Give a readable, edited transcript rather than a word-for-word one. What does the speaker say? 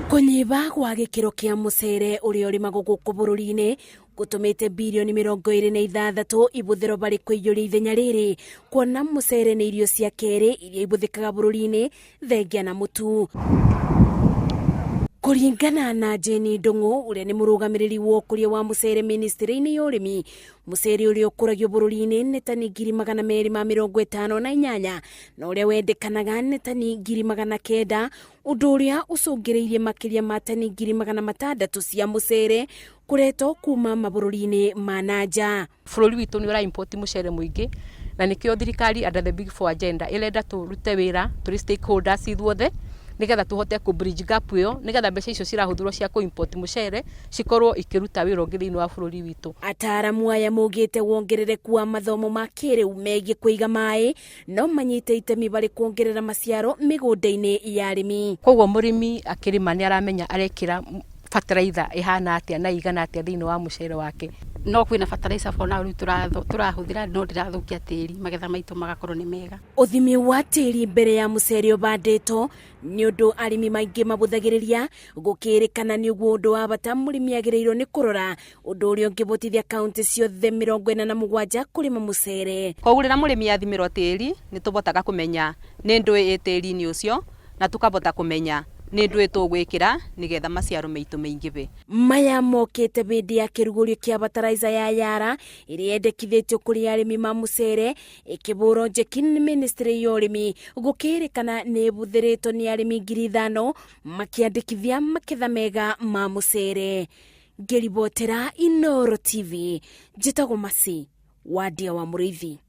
Kunyiba gwa gikiro kia mucere uria urimagwo guku bururi-ini gutumite birioni 26 ibuthiro bari kuiyuria ithenya riri, kuona mucere ni irio cia keri iria ibuthikaga bururi-ini thengia na mutu. Kuringana na Jeni Ndungu uria ni murugamiriri wa ukuria wa mucere ministry-ini ya urimi, mucere uria ukuragio bururi-ini ni tani 258 na uria wendekanaga ni tani 900, undu uria ucungiriirie makiria ma tani 600 cia mucere kureto kuma mabururi-ini ma nanja. Bururi witu ni ura import mucere muingi na nikio thirikari under the big four agenda irenda turute wira turi stakeholders ithuothe nigetha tuhote ku bridge gap iyo nigetha mbeca icio cirahuthirwo cia ku import mucere cikorwo ikiruta wira ungi thiini wa bururi witu. Ataaramu aya maugite wongerereku wa mathomo ma kiriu megie kuiga mai no manyite itemi bari kuongerera maciaro migunda-ini ya arimi. Koguo murimi akirima ni aramenya arekira fertilizer ihana atia na igana atia thiini wa mucere wake. No kwina fertilizer bona uri turahuthira no ndirathukia tiiri magetha maitu magakorwo ni mega. Uthimi wa tiiri mbere ya mucere ubandito ni undu arimi maingi mabuthagiriria gukirikana ni uguo undu wa bata murimi agirirwo ni kurora undu uria ungibotithia kaunti ciothe 47 kurima mucere. Koguo rira murimi athimirwo tiiri ni tubotaga kumenya ni ndui tiiri-ini ucio na tukabota kumenya ni ndui tugwikira nigetha maciaro maitu maingibe. Maya mokite bindi ya kirugurio kia fertilizer ya yara iria yendekithitio kuri arimi ma mucere ikiburo njeki ministry ya urimi gukirikana ni buthiritwo ni arimi 5,000 makiandikithia maketha mega ma mucere. Ngiribotera Inooro TV, njitagwo Masi wa Ndia wa Muriithi.